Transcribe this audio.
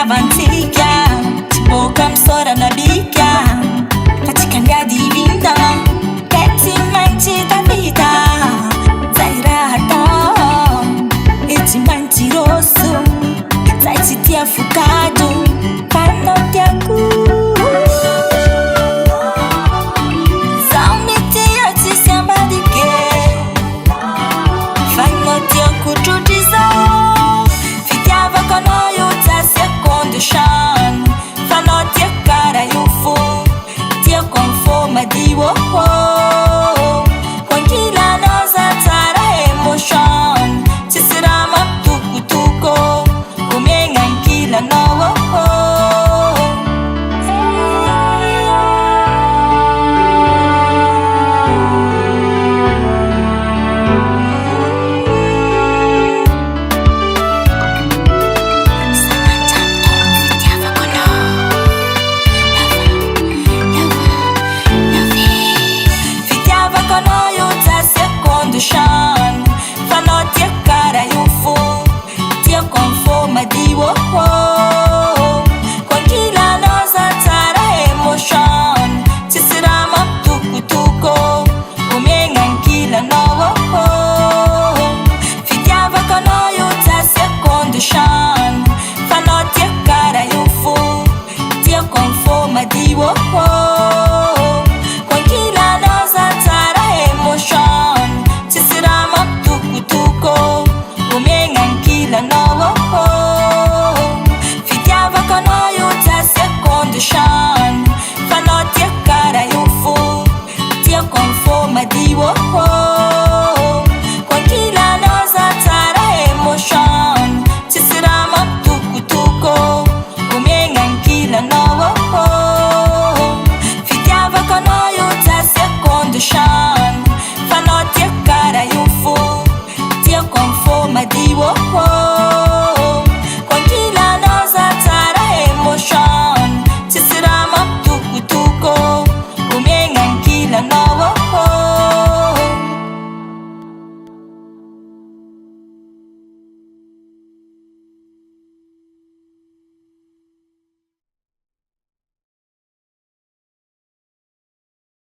fitiavantsika tsy boka misaorana bika fa tsika andiadivinda ke tsy maintsy tavita zay raha atao e tsy maintsy roso zay tsy tia fokado fanao tiako zaho mitia tsisy ambadike fanao tiako trotry zao fitiavako anao io tsasy condition fanao tiako kara io fo tiako amy fo madio konkilanao za tsara emotion tsisy raha mampitokotoko omiegna ankilanao fanao tiako kara io fo tiako amy fo madio